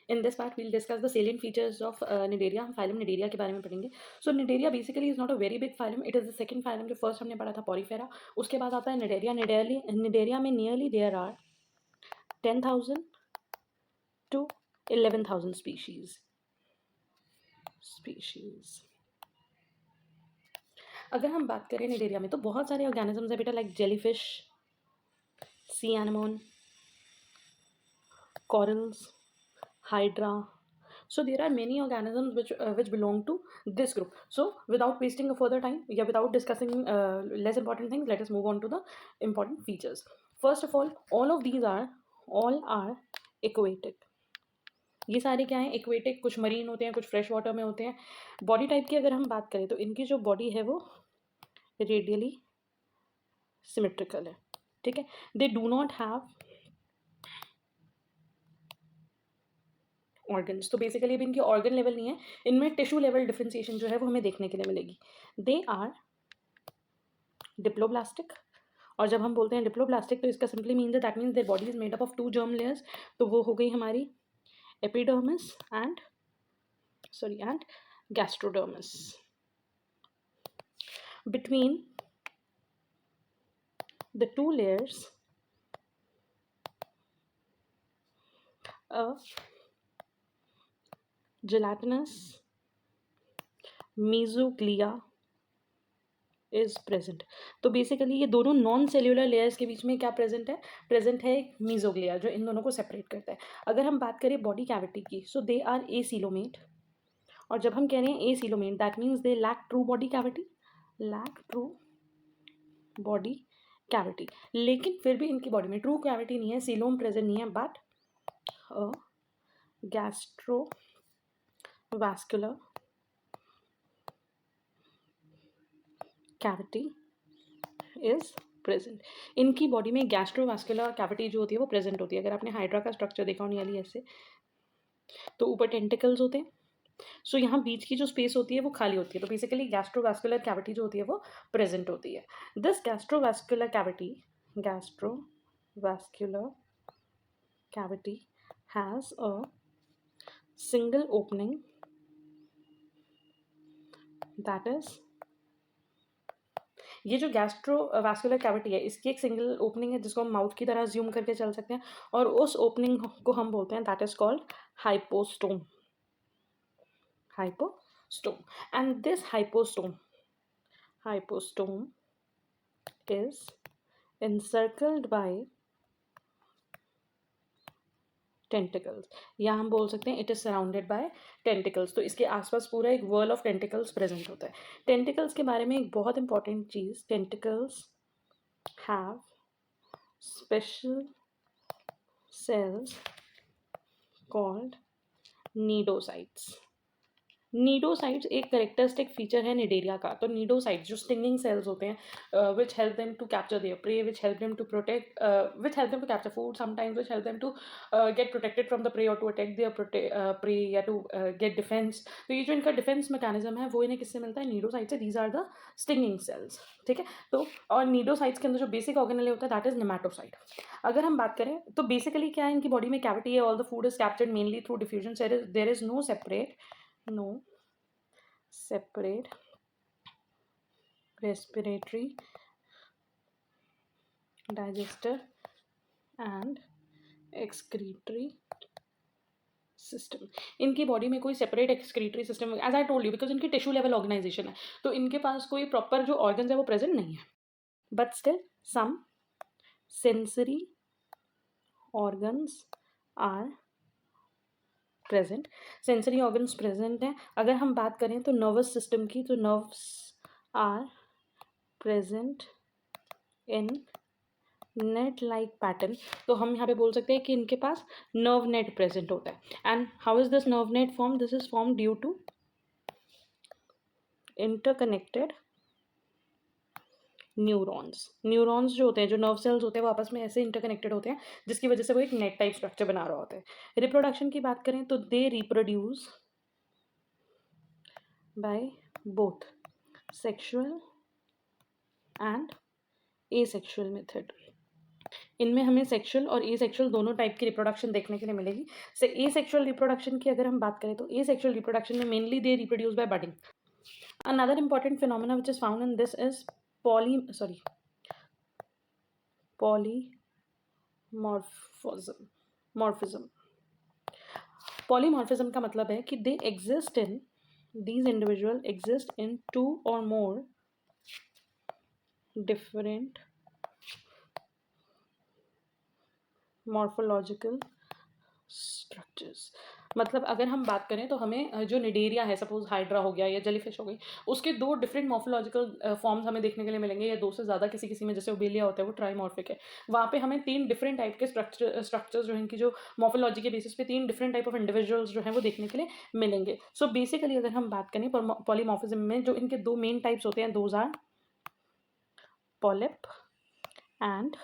In this part we'll discuss the salient features of Cnidaria. हम phylum Cnidaria के बारे में पढ़ेंगे. So Cnidaria basically is not a very big phylum. It is the second phylum. जो first हमने पढ़ा था Porifera. उसके बाद आता है Cnidaria. Cnidaria में nearly there are 10,000 to 11,000 species. अगर हम बात करें Cnidaria में तो बहुत सारे organisms है बेटा, like jellyfish, sea anemone, corals, hydra. So there are many organisms which belong to this group. So without wasting a further time, without discussing less important things, let us move on to the important features. First of all of these are aquatic. ये सारे क्या हैं? Aquatic. कुछ marine होते हैं, कुछ fresh water में होते हैं. बॉडी टाइप की अगर हम बात करें तो इनकी जो बॉडी है वो रेडियली सिमेट्रिकल है. ठीक है. They do not have organs. तो बेसिकली अभी इनकी ऑर्गन लेवल नहीं है, इनमें टिश्यू लेवल डिफ्रेंसिएशन जो है वो हमें देखने के लिए मिलेगी. They are diploblastic. और जब हम बोलते हैं डिप्लोब्लास्टिक तो इसका simply means that means their body is made up of 2 germ layers. तो वो हो गई हमारी epidermis and gastrodermis. Between the 2 layers a gelatinous mesoglea is present. तो बेसिकली ये दोनों नॉन सेल्यूलर लेयर्स के बीच में क्या प्रेजेंट है एक मीजोग्लिया जो इन दोनों को सेपरेट करता है. अगर हम बात करें बॉडी कैविटी की, सो दे आर एसीलोमेट. और जब हम कह रहे हैं acoelomate that means they lack true body cavity. लेकिन फिर भी इनकी बॉडी में ट्रू कैविटी नहीं है, सीलोम प्रेजेंट नहीं है, but gastrovascular cavity is present. इनकी बॉडी में गैस्ट्रोवास्कुलर कैविटी जो होती है वो प्रेजेंट होती है. अगर आपने हाइड्रा का स्ट्रक्चर देखा हो नियरली ऐसे, तो ऊपर टेंटिकल्स होते हैं. सो यहाँ बीच की जो स्पेस होती है वो खाली होती है. तो बेसिकली गैस्ट्रोवास्कुलर कैविटी जो होती है वो प्रेजेंट होती है. This gastrovascular cavity has a single opening that is, ये जो गैस्ट्रोवास्कुलर कैविटी है इसकी एक सिंगल ओपनिंग है जिसको हम माउथ की तरह ज्यूम करके चल सकते हैं. और उस ओपनिंग को हम बोलते हैं that is called hypostome. And this hypostome is encircled by tentacles, या हम बोल सकते हैं it is surrounded by tentacles. तो इसके आसपास पूरा एक वर्ल ऑफ टेंटिकल्स प्रेजेंट होता है. टेंटिकल्स के बारे में एक बहुत इंपॉर्टेंट चीज, tentacles have special cells called cnidocytes. Cnidocytes एक कैरेक्टरिस्टिक फीचर है निडेरिया का. तो नीडोसाइट्स जो स्टिंगिंग सेल्स होते हैं which help them to capture their prey, which help them to capture food sometimes, which help them to get protected from the prey और to attack their prey या to get defence. तो ये जो इनका defence mechanism है वो इन्हें किससे मिलता है? नीडोसाइट से. These are the stinging cells. ठीक है. तो और नीडोसाइट्स के अंदर जो बेसिक ऑर्गेनेल होता है दैट इज नेमेटोसाइट. अगर हम बात करें तो बेसिकली क्या है, इनकी बॉडी में कैविटी है. All the food is captured mainly through diffusion. There is no separate respiratory, digestive and excretory system. इनकी बॉडी में कोई separate excretory system, as I told you, because इनकी टिश्यू लेवल ऑर्गेनाइजेशन है तो इनके पास कोई प्रॉपर जो ऑर्गन्स है वो प्रेजेंट नहीं है. But still some sensory organs are present. Sensory organs present हैं. अगर हम बात करें तो नर्वस सिस्टम की, तो nerves are present in net like pattern. तो हम यहाँ पे बोल सकते हैं कि इनके पास नर्व नेट प्रेजेंट होता है. And how is this nerve net form? This is form due to interconnected neurons जो होते हैं, जो नर्व सेल्स होते हैं वो आपस में ऐसे इंटरकनेक्टेड होते हैं जिसकी वजह से वो एक नेट टाइप स्ट्रक्चर बना रहा होता है. रिप्रोडक्शन की बात करें तो they reproduce by both sexual and asexual method. इनमें हमें सेक्शुअल और एसेक्सुअल दोनों टाइप की रिप्रोडक्शन देखने के लिए मिलेगी। से एसेक्सुअल रिप्रोडक्शन की अगर हम बात करें तो एसेक्सुअल रिप्रोडक्शन में mainly they reproduce by budding. Another important phenomena which is found in this is polymorphism. Polymorphism का मतलब है कि they exist in these individual exist in 2 or more different morphological structures। मतलब अगर हम बात करें तो हमें जो निडेरिया है, सपोज हाइड्रा हो गया या जेलीफिश हो गई, उसके 2 डिफरेंट मॉर्फोलॉजिकल फॉर्म्स हमें देखने के लिए मिलेंगे, या 2 से ज़्यादा किसी किसी में, जैसे ओबेलिया होता है वो ट्राइमॉर्फिक है। वहाँ पे हमें 3 डिफरेंट टाइप के स्ट्रक्चर्स जो हैं, इनकी जो मॉर्फोलॉजी के बेसिस पे 3 डिफरेंट टाइप ऑफ इंडिविजुअल्स जो हैं वो देखने के लिए मिलेंगे। सो बेसिकली अगर हम बात करें पॉलीमॉर्फिज्म में जो इनके 2 मेन टाइप्स होते हैं, those are polyp and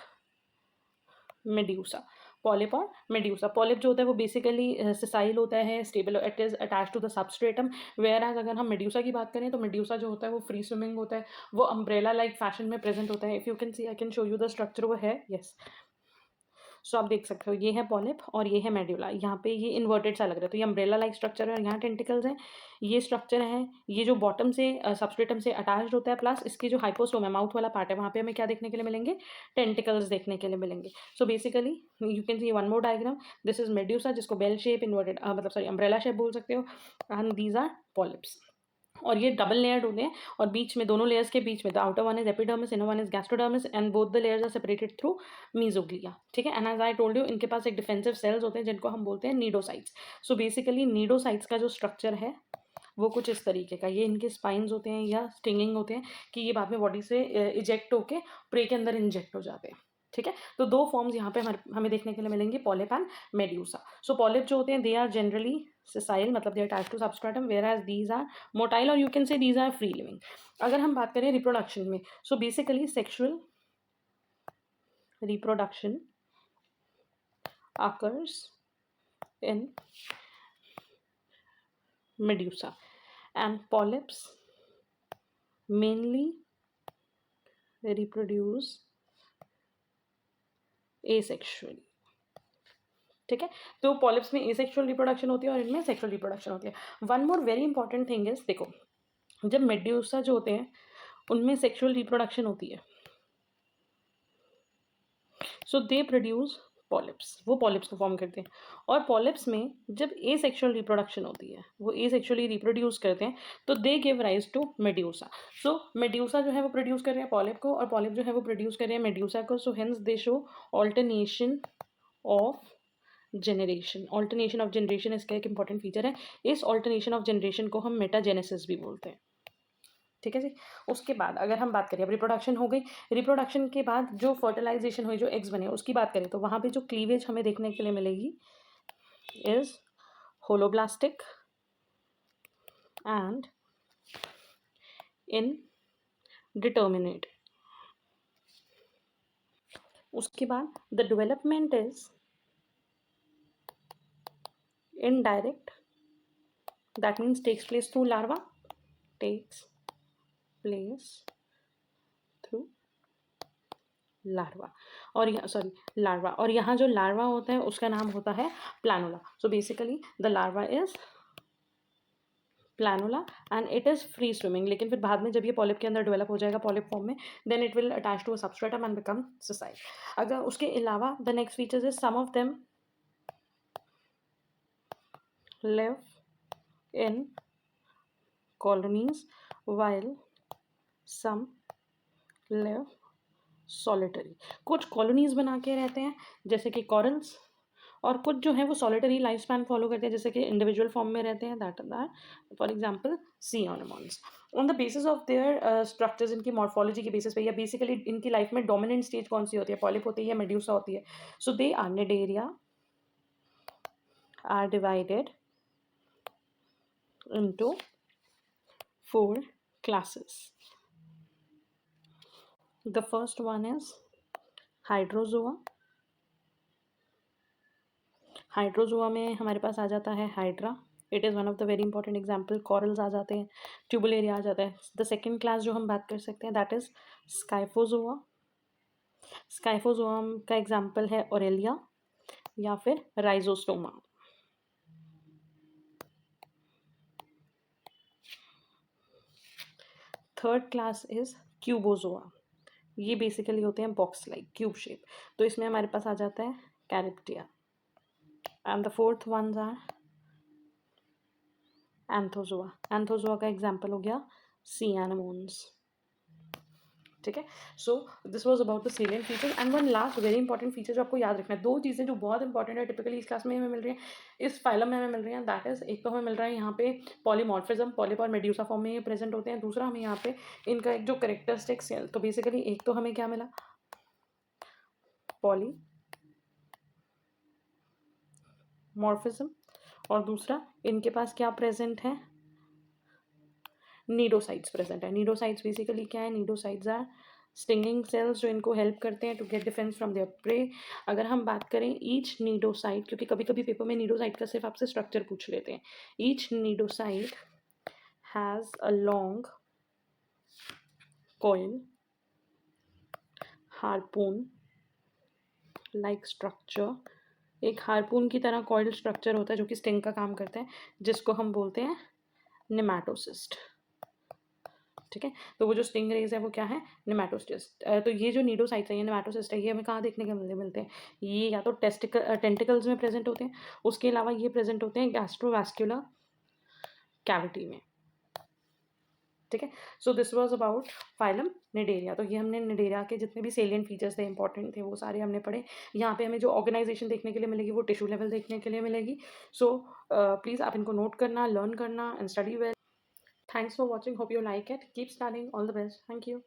medusa. Polyp और मेड्यूसा। पॉलिप जो होता है वो बेसिकली सिसाइल होता है, stable, it is attach to the substratum. Whereas अगर हम मेड्यूसा की बात करें तो मेड्यूसा जो होता है वो फ्री स्विमिंग होता है, वो अम्ब्रेला लाइक फैशन में प्रेजेंट होता है। If you can see, I can show you the structure, वो है, यस। सो आप देख सकते हो ये है पॉलिप और ये है मेड्यूला। यहाँ पे ये इन्वर्टेड सा लग रहा है, तो ये अम्ब्रेला लाइक स्ट्रक्चर है और यहाँ टेंटिकल्स हैं। ये स्ट्रक्चर है, ये जो बॉटम से सबस्ट्रेटम से अटैच्ड होता है, प्लस इसकी जो हाइपोस्टोम है, माउथ वाला पार्ट है, वहाँ पे हमें क्या देखने के लिए मिलेंगे, टेंटिकल्स देखने के लिए मिलेंगे। So basically you can see one more diagram, this is medusa जिसको बेल शेप इन्वर्टेड मतलब सॉरी अम्ब्रेला शेप बोल सकते हो, एंड दीज आर पॉलिप्स। और ये डबल लेयर्ड होते हैं और बीच में, दोनों लेयर्स के बीच में, the outer one is epidermis, inner one is gastrodermis, and both the layers are separated through mesoglea. ठीक है, and as I told you, इनके पास एक डिफेंसिव सेल्स होते हैं जिनको हम बोलते हैं नीडोसाइट्स। सो बेसिकली नीडोसाइट्स का जो स्ट्रक्चर है वो कुछ इस तरीके का, ये इनके स्पाइन्स होते हैं या स्टिंगिंग होते हैं कि ये बाद में बॉडी से इजेक्ट होके प्रे के अंदर इंजेक्ट हो जाते हैं। ठीक है, तो 2 फॉर्म्स यहाँ पे हमें देखने के लिए मिलेंगे, polyp and medusa. So polyp जो होते हैं दे आर जनरली sessile, मतलब they are attached to substratum, whereas these are motile और you can say these are free living. अगर हम बात करें रिप्रोडक्शन में, so basically sexual reproduction occurs in medusa and polyps mainly reproduce asexually। ठीक है, तो पॉलिप्स में एसेक्सुअल रिप्रोडक्शन होती है और इनमें सेक्सुअल रिप्रोडक्शन होती है। One more very important thing is, देखो जब मेड्यूसा जो होते हैं उनमें सेक्सुअल रिप्रोडक्शन होती है, सो दे प्रोड्यूस पॉलिप्स, वो पॉलिप्स को फॉर्म करते हैं। और पॉलिप्स में जब एसेक्सुअल रिप्रोडक्शन होती है, वो एसेक्सुअली रिप्रोड्यूस करते हैं, तो they give rise to medusa. So medusa जो है वो प्रोड्यूस कर रहे हैं पॉलिप को, और पॉलिप जो है वो प्रोड्यूस कर रहे हैं मेड्यूसा को। So hence they show alternation of generation. Alternation of generation इसका एक इंपॉर्टेंट फीचर है। इस ऑल्टरनेशन ऑफ जनरेशन को हम मेटाजेनेसिस भी बोलते हैं। ठीक है जी। उसके बाद अगर हम बात करें, अब रिप्रोडक्शन हो गई, रिप्रोडक्शन के बाद जो फर्टिलाइजेशन हुई, जो एग्स बने, उसकी बात करें तो वहाँ पे जो क्लीवेज हमें देखने के लिए मिलेगी इज होलोब्लास्टिक एंड इनडिटर्मिनेट। उसके बाद the development is indirect, that means takes place through larva, takes place through larva. और यहाँ सॉरी लार्वा, और यहाँ जो लार्वा होता है उसका नाम होता है planula. So basically the larva is planula and it is free swimming. लेकिन फिर बाद में जब ये पॉलिप के अंदर डेवलप हो जाएगा पॉलिप फॉर्म में, then it will attach to a substratum and become sessile. अगर उसके अलावा the next features is, some of them live in colonies while some live solitary. कुछ कॉलोनीज बना के रहते हैं जैसे कि कॉरल्स, और कुछ जो है वो सॉलिटरी लाइफ स्पैन फॉलो करते हैं जैसे कि इंडिविजुअल फॉर्म में रहते हैं, that for example sea anemones. On the basis of their structures, इनकी मॉर्फोलॉजी के बेसिस पे, या बेसिकली इनकी लाइफ में डोमिनेंट स्टेज कौन सी होती है, पॉलिप होती है या मेड्यूसा होती है। So they are Cnidaria are divided into 4 classes. The first one is Hydrozoa. Hydrozoa में हमारे पास आ जाता है Hydra, it is one of the very important example. Corals आ जाते हैं, ट्यूबुलेरिया आ जाता है। द सेकेंड क्लास जो हम बात कर सकते हैं दैट इज स्काइफोजोआ। स्काइफोजोअम का एग्जाम्पल है ओरेलिया या फिर Rhizostoma. Third class is Cubozoa. ये बेसिकली होते हैं बॉक्स लाइक क्यूब शेप, तो इसमें हमारे पास आ जाता है कैरिप्टिया। And the fourth ones are Anthozoa. Anthozoa का एग्जाम्पल हो गया सी एनेमोन्स। ठीक है, so this was about the salient features. And one last very important feature जो आपको याद रखना है, दो चीज़ें जो बहुत इंपॉर्टेंट है टिपिकली इस क्लास में हमें मिल रही है, इस फाइलम में हमें मिल रही हैं। दैट इज, एक तो हमें मिल रहा है यहाँ पे पॉलीमॉर्फिज्म, पॉलिप और मेड्यूसा फॉर्म में ये प्रेजेंट होते हैं। दूसरा हमें यहाँ पे इनका एक जो करेक्टरिस्टिक्स है, तो बेसिकली एक तो हमें क्या मिला, पॉलीमॉर्फिज्म, और दूसरा इनके पास क्या प्रेजेंट है, नीडोसाइट्स प्रेजेंट है। नीडोसाइट्स बेसिकली क्या है, नीडोसाइट्स आर स्टिंगिंग सेल्स जो इनको हेल्प करते हैं to get defence from their prey. अगर हम बात करें ईच नीडोसाइट, क्योंकि कभी कभी पेपर में नीडोसाइट का सिर्फ आपसे स्ट्रक्चर पूछ लेते हैं, each cnidocyte has a long coil harpoon like structure. एक हार्पून की तरह कॉइल स्ट्रक्चर होता है जो कि स्टिंग का काम करता है, जिसको हम बोलते हैं नेमाटोसिस्ट। ठीक है, तो वो जो स्टिंग रेज है वो क्या है, नेमाटोसिस्ट। तो ये जो नीडोसाइट्स है, ये नेमाटोसिस्ट है, ये हमें कहाँ देखने को मिलते हैं, ये या तो टेंटिकल्स में प्रेजेंट होते हैं, उसके अलावा ये प्रेजेंट होते हैं गैस्ट्रोवैस्कुलर कैविटी में। ठीक है, so this was about phylum Cnidaria. तो ये हमने निडेरिया के जितने भी सेलिएंट फीचर्स थे, इंपॉर्टेंट थे, वो सारे हमने पढ़े। यहाँ पे हमें जो ऑर्गेनाइजेशन देखने के लिए मिलेगी वो टिश्यू लेवल देखने के लिए मिलेगी। सो प्लीज़ आप इनको नोट करना, लर्न करना and study well. Thanks for watching. Hope you like it. Keep studying. All the best. Thank you.